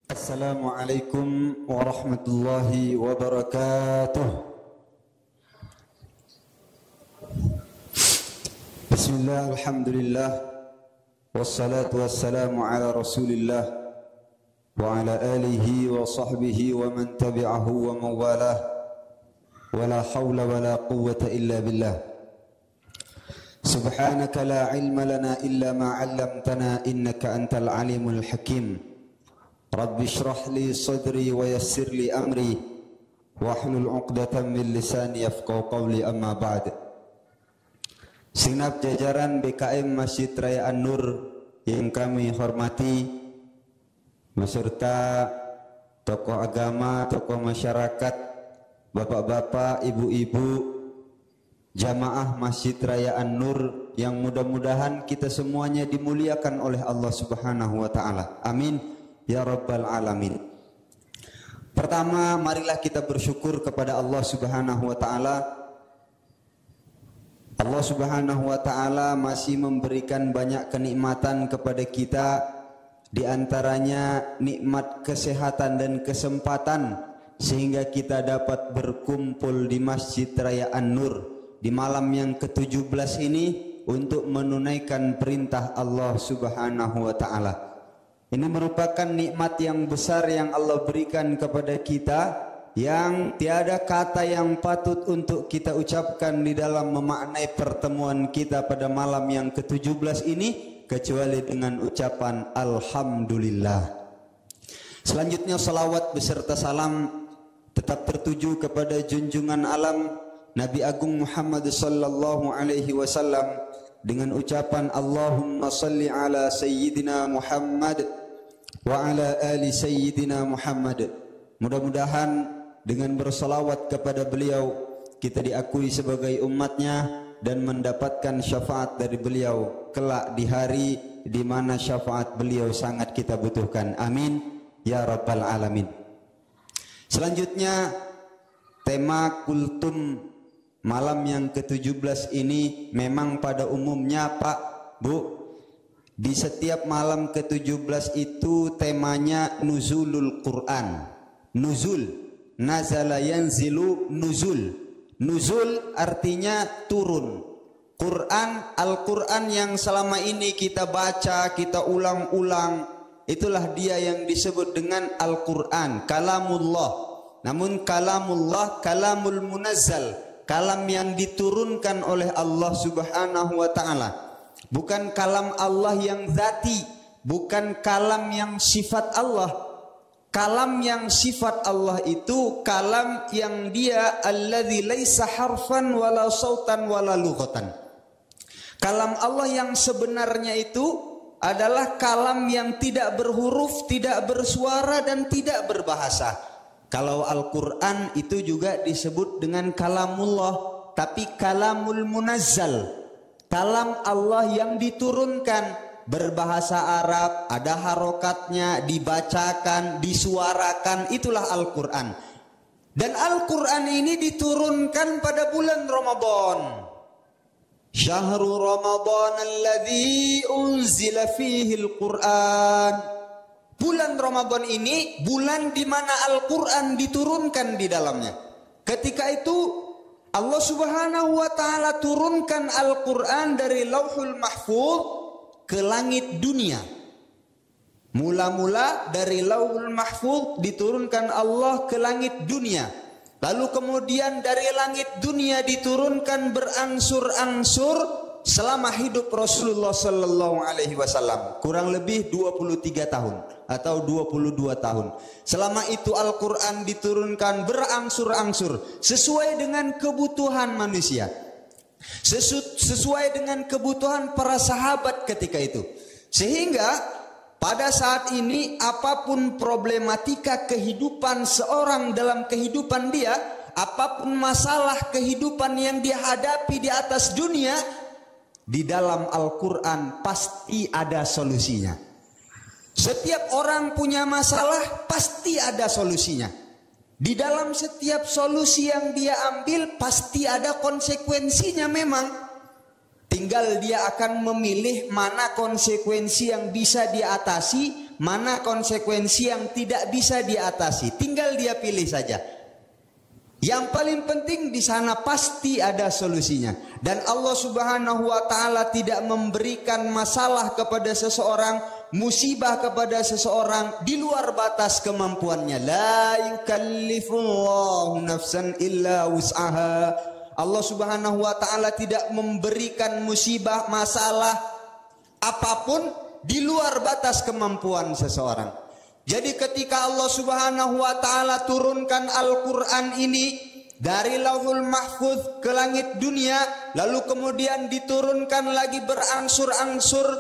Assalamualaikum warahmatullahi wabarakatuh. Bismillah, alhamdulillah, wassalatu wassalamu ala rasulillah wa ala alihi wa sahbihi wa man tabi'ahu wa mawalah, wa la hawla wa la quwwata illa billah. Subhanaka la ilma lana illa ma 'allamtana innaka antal alimul hakim. Rabbi shrah li sadri wa yassir li amri wahlul 'uqdatam min lisani yafqahu qawli, amma ba'd. Segenap jajaran BKM Masjid Raya An-Nur yang kami hormati, beserta tokoh agama, tokoh masyarakat, bapak-bapak, ibu-ibu, jamaah Masjid Raya An-Nur yang mudah-mudahan kita semuanya dimuliakan oleh Allah Subhanahu wa taala. Amin ya rabbal alamin. Pertama, marilah kita bersyukur kepada Allah Subhanahu wa taala. Allah Subhanahu wa taala masih memberikan banyak kenikmatan kepada kita, di antaranya nikmat kesehatan dan kesempatan sehingga kita dapat berkumpul di Masjid Raya An-Nur di malam yang ke-17 ini untuk menunaikan perintah Allah Subhanahu wa taala. Ini merupakan nikmat yang besar yang Allah berikan kepada kita, yang tiada kata yang patut untuk kita ucapkan di dalam memaknai pertemuan kita pada malam yang ke-17 ini kecuali dengan ucapan Alhamdulillah. Selanjutnya salawat beserta salam tetap tertuju kepada junjungan alam Nabi Agung Muhammad sallallahu alaihi wasallam dengan ucapan Allahumma salli ala sayyidina Muhammad wa ala ali sayyidina Muhammad. Mudah-mudahan dengan bersalawat kepada beliau kita diakui sebagai umatnya dan mendapatkan syafaat dari beliau kelak di hari di mana syafaat beliau sangat kita butuhkan. Amin ya rabbal alamin. Selanjutnya tema kultum malam yang ke-17 ini memang pada umumnya Pak, Bu, di setiap malam ke-17 itu temanya nuzulul Quran. Nuzul, nazala yanzilu, nuzul. Nuzul artinya turun. Quran, Al-Quran yang selama ini kita baca, kita ulang-ulang, itulah dia yang disebut dengan Al-Quran, kalamullah. Namun kalamullah, kalamul munazzal, kalam yang diturunkan oleh Allah Subhanahu wa taala. Bukan kalam Allah yang zati, bukan kalam yang sifat Allah. Kalam yang sifat Allah itu kalam yang dia alladzi laisa harfan wala sautan wala lughatan. Kalam Allah yang sebenarnya itu adalah kalam yang tidak berhuruf, tidak bersuara dan tidak berbahasa. Kalau Al-Quran itu juga disebut dengan kalamullah, tapi kalamul munazzal, kalam Allah yang diturunkan, berbahasa Arab, ada harokatnya, dibacakan, disuarakan, itulah Al-Quran. Dan Al-Quran ini diturunkan pada bulan Ramadan. Syahrul Ramadan alladzi unzila fihi Al-Quran. Bulan Ramadan ini bulan di mana Al-Quran diturunkan di dalamnya. Ketika itu Allah Subhanahu wa taala turunkan Al-Quran dari Lauhul Mahfuz ke langit dunia. Mula-mula dari Lauhul Mahfuz diturunkan Allah ke langit dunia. Lalu kemudian dari langit dunia diturunkan berangsur-angsur selama hidup Rasulullah sallallahu alaihi wasallam, kurang lebih 23 tahun atau 22 tahun. Selama itu Al-Quran diturunkan berangsur-angsur sesuai dengan kebutuhan manusia, sesuai dengan kebutuhan para sahabat ketika itu. Sehingga pada saat ini apapun problematika kehidupan seorang dalam kehidupan dia, apapun masalah kehidupan yang dia hadapi di atas dunia, di dalam Al-Quran pasti ada solusinya. Setiap orang punya masalah pasti ada solusinya. Di dalam setiap solusi yang dia ambil pasti ada konsekuensinya memang. Tinggal dia akan memilih mana konsekuensi yang bisa diatasi, mana konsekuensi yang tidak bisa diatasi. Tinggal dia pilih saja. Yang paling penting di sana pasti ada solusinya. Dan Allah Subhanahu wa taala tidak memberikan masalah kepada seseorang, musibah kepada seseorang di luar batas kemampuannya. La yukallifullahu nafsan illa wus'aha. Allah Subhanahu wa taala tidak memberikan musibah, masalah apapun di luar batas kemampuan seseorang. Jadi ketika Allah Subhanahu wa taala turunkan Al-Qur'an ini dari Lauhul Mahfuz ke langit dunia, lalu kemudian diturunkan lagi berangsur-angsur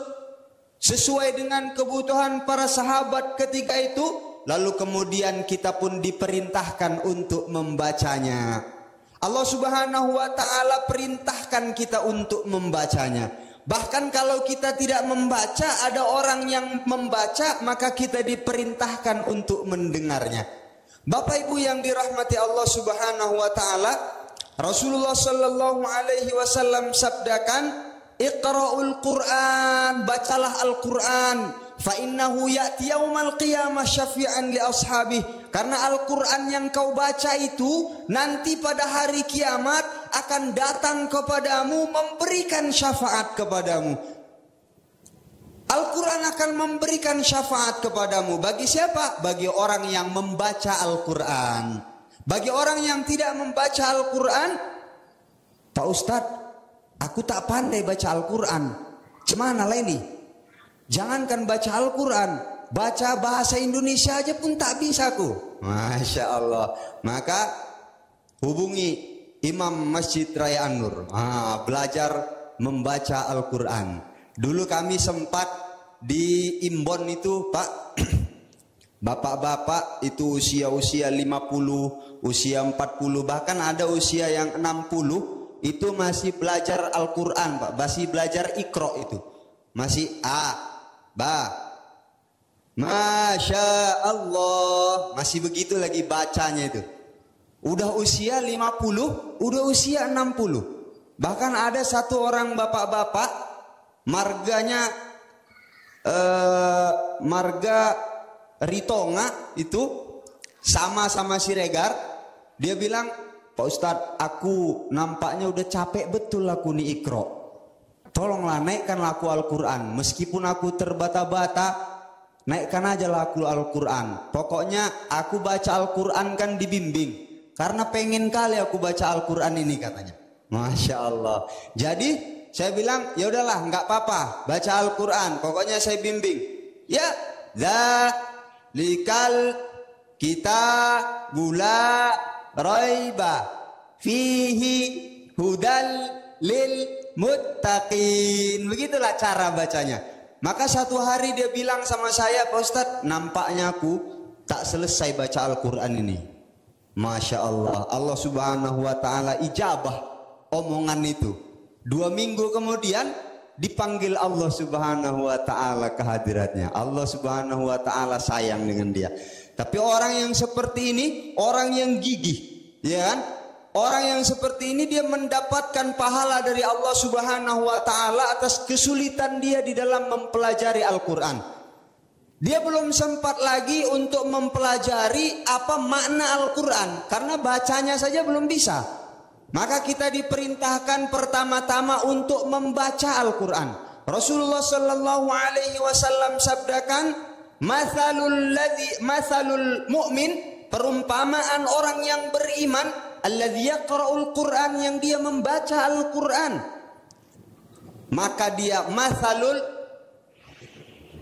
sesuai dengan kebutuhan para sahabat ketika itu, lalu kemudian kita pun diperintahkan untuk membacanya. Allah Subhanahu wa taala perintahkan kita untuk membacanya. Bahkan kalau kita tidak membaca, ada orang yang membaca, maka kita diperintahkan untuk mendengarnya. Bapak Ibu yang dirahmati Allah Subhanahu wa taala, Rasulullah sallallahu alaihi wasallam sabdakan, "Iqra'ul Qur'an, bacalah Al-Qur'an, fa innahu ya'ti yaumal qiyamah syafi'an li ashabih." Karena Al-Qur'an yang kau baca itu nanti pada hari kiamat akan datang kepadamu memberikan syafaat kepadamu. Al-Quran akan memberikan syafaat kepadamu. Bagi siapa? Bagi orang yang membaca Al-Quran. Bagi orang yang tidak membaca Al-Quran, Pak Ustadz, aku tak pandai baca Al-Quran. Cemana lah ini? Jangankan baca Al-Quran, baca bahasa Indonesia aja pun tak bisa aku. Masya Allah. Maka hubungi Imam Masjid Raya An-Nur, belajar membaca Al-Quran. Dulu kami sempat di Imbon itu Pak, bapak-bapak itu usia-usia 50, usia 40, bahkan ada usia yang 60, itu masih belajar Al-Quran Pak, masih belajar Iqra itu. Masih Masya Allah, masih begitu lagi bacanya itu. Udah usia 50, udah usia 60. Bahkan ada satu orang bapak-bapak, marganya marga Ritonga itu, sama-sama Siregar. Dia bilang, Pak Ustadz, aku nampaknya udah capek betul aku nih Iqra. Tolonglah naikkanlah aku Al-Quran. Meskipun aku terbata-bata, naikkan aja lah aku Al-Quran. Pokoknya aku baca Al-Quran kan dibimbing. Karena pengen kali aku baca Al-Quran ini katanya. Masya Allah. Jadi saya bilang, ya udahlah nggak apa-apa, baca Al-Quran. Pokoknya saya bimbing. Ya, dzalikal kitabula raiba fihi hudal lil muttaqin. Begitulah cara bacanya. Maka satu hari dia bilang sama saya, Pak Ustadz, nampaknya aku tak selesai baca Al-Quran ini. Masya Allah, Allah Subhanahu wa ta'ala ijabah omongan itu. 2 minggu kemudian dipanggil Allah Subhanahu wa ta'ala ke hadiratnya. Allah Subhanahu wa ta'ala sayang dengan dia. Tapi orang yang seperti ini, orang yang gigih, ya kan? Orang yang seperti ini dia mendapatkan pahala dari Allah Subhanahu wa ta'ala atas kesulitan dia di dalam mempelajari Al-Quran. Dia belum sempat lagi untuk mempelajari apa makna Al-Quran, karena bacanya saja belum bisa. Maka kita diperintahkan pertama-tama untuk membaca Al-Quran. Rasulullah sallallahu alaihi wasallam sabdakan, mathalul mu'min, perumpamaan orang yang beriman, alladzi yaqra'ul Qur'an, yang dia membaca Al-Quran. Maka dia mathalul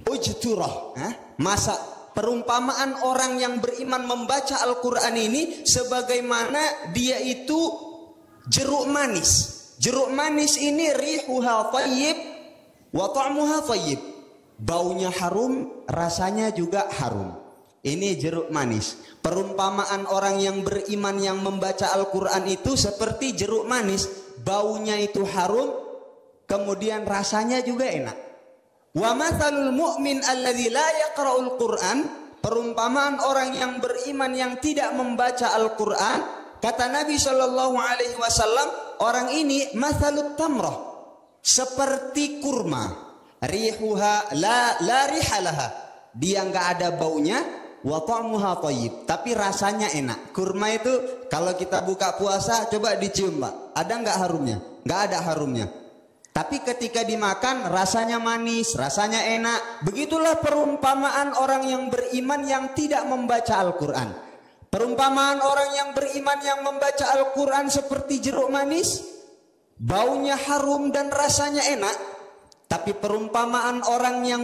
ujturah, masa perumpamaan orang yang beriman membaca Al-Quran ini sebagaimana dia itu jeruk manis. Jeruk manis ini rihuha thayyib wa ta'muha thayyib. Baunya harum, rasanya juga harum. Ini jeruk manis. Perumpamaan orang yang beriman yang membaca Al-Quran itu seperti jeruk manis. Baunya itu harum, kemudian rasanya juga enak. Wa mathalul mu'min alladzi la yaqra'ul Qur'an, perumpamaan orang yang beriman yang tidak membaca Al-Quran, kata Nabi sallallahu alaihi wasallam, orang ini mathalut tamrah, seperti kurma, rihuha la rihalaha, dia nggak ada baunya, wa ta'muha thayyib, tapi rasanya enak. Kurma itu kalau kita buka puasa coba dicium, Pak. Ada nggak harumnya? Nggak ada harumnya. Tapi ketika dimakan rasanya manis, rasanya enak. Begitulah perumpamaan orang yang beriman yang tidak membaca Al-Quran. Perumpamaan orang yang beriman yang membaca Al-Quran seperti jeruk manis, baunya harum dan rasanya enak. Tapi perumpamaan orang yang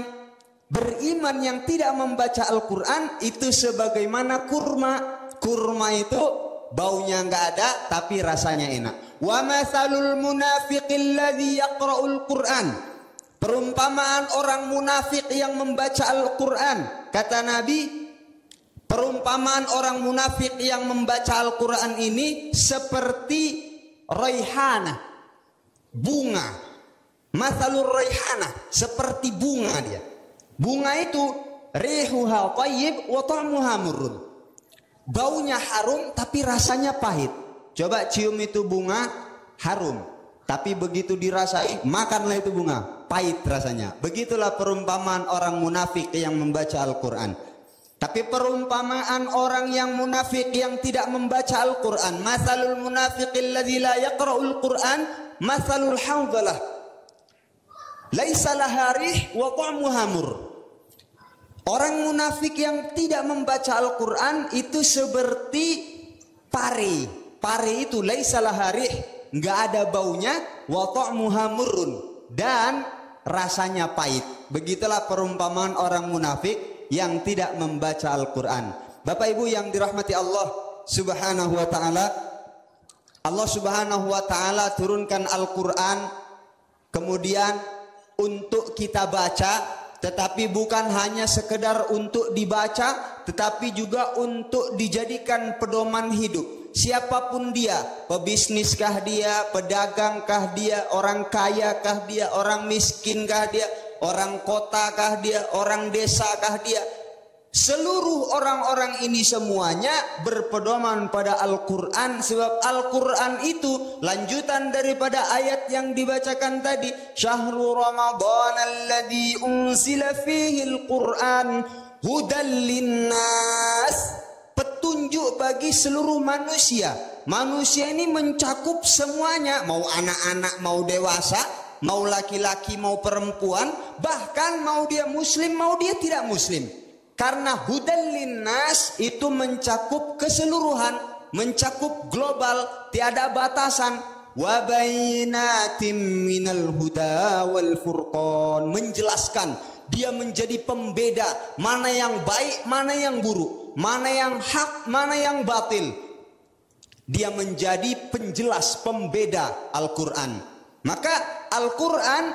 beriman yang tidak membaca Al-Quran itu sebagaimana kurma. Kurma itu baunya nggak ada tapi rasanya enak. Wa mathalul munafiqil ladzi yaqra'ul Qur'an. Perumpamaan orang munafik yang membaca Al-Quran. Kata Nabi, perumpamaan orang munafik yang membaca Al-Quran ini seperti raihana, bunga. Mathalur raihana, seperti bunga dia. Bunga itu rihuha thayyib wa ta'muha murrun. Baunya harum tapi rasanya pahit. Coba cium itu bunga, harum. Tapi begitu dirasai, makanlah itu bunga, pahit rasanya. Begitulah perumpamaan orang munafik yang membaca Al-Quran. Tapi perumpamaan orang yang munafik yang tidak membaca Al-Quran, mathalul munafiqil ladzi la yaqra'ul Quran mathalul hawdalah laisa laha rih wa ta'muha murr. Orang munafik yang tidak membaca Al-Quran itu seperti pare. Pare itu laisa laha rih, enggak ada baunya, wa ta'muha murrun, dan rasanya pahit. Begitulah perumpamaan orang munafik yang tidak membaca Al-Quran. Bapak Ibu yang dirahmati Allah Subhanahu wa taala, Allah Subhanahu wa taala turunkan Al-Quran kemudian untuk kita baca, tetapi bukan hanya sekedar untuk dibaca, tetapi juga untuk dijadikan pedoman hidup. Siapapun dia, pebisniskah dia, pedagangkah dia, orang kayakah dia, orang miskinkah dia, orang kotakah dia, orang desakah dia, seluruh orang-orang ini semuanya berpedoman pada Al-Quran. Sebab Al-Quran itu lanjutan daripada ayat yang dibacakan tadi. Syahrul Ramadan alladzi unzila fihi al-Quran hudan linnas, petunjuk bagi seluruh manusia. Manusia ini mencakup semuanya, mau anak-anak, mau dewasa, mau laki-laki, mau perempuan, bahkan mau dia muslim, mau dia tidak muslim. Karena hudan linnas itu mencakup keseluruhan, mencakup global, tiada batasan. Wa bainatim minal huda wal furqan, menjelaskan, dia menjadi pembeda mana yang baik, mana yang buruk, mana yang hak, mana yang batil. Dia menjadi penjelas, pembeda Al-Quran. Maka Al-Quran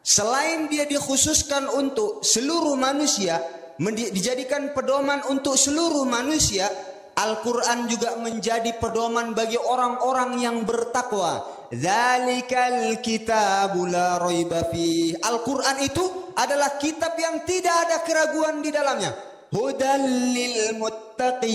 selain dia dikhususkan untuk seluruh manusia, dijadikan pedoman untuk seluruh manusia, Al-Quran juga menjadi pedoman bagi orang-orang yang bertakwa. Dzalikal kitabu la raiba fih. Al-Quran itu adalah kitab yang tidak ada keraguan di dalamnya. Hudal lil muttaqin,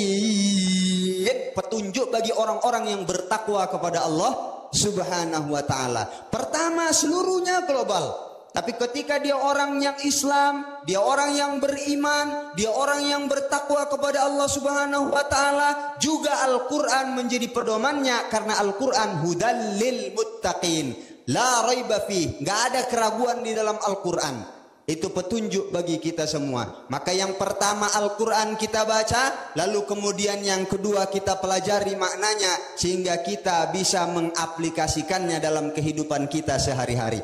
petunjuk bagi orang-orang yang bertakwa kepada Allah Subhanahu wa taala. Pertama, seluruhnya global. Tapi ketika dia orang yang Islam, dia orang yang beriman, dia orang yang bertakwa kepada Allah Subhanahu wa taala, juga Al-Quran menjadi pedomannya. Karena Al-Quran hudal lil muttaqin, la raiba fih, enggak ada keraguan di dalam Al-Quran. Itu petunjuk bagi kita semua. Maka yang pertama Al-Quran kita baca, lalu kemudian yang kedua kita pelajari maknanya sehingga kita bisa mengaplikasikannya dalam kehidupan kita sehari-hari.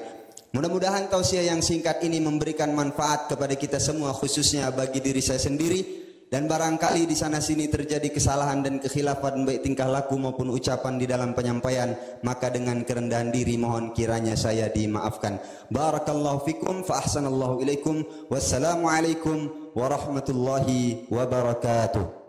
Mudah-mudahan tausiah yang singkat ini memberikan manfaat kepada kita semua, khususnya bagi diri saya sendiri. Dan barangkali di sana sini terjadi kesalahan dan kekhilafan baik tingkah laku maupun ucapan di dalam penyampaian, maka dengan kerendahan diri mohon kiranya saya dimaafkan. Barakallahu fikum fa ahsanallahu ilaikum. Wassalamualaikum warahmatullahi wabarakatuh.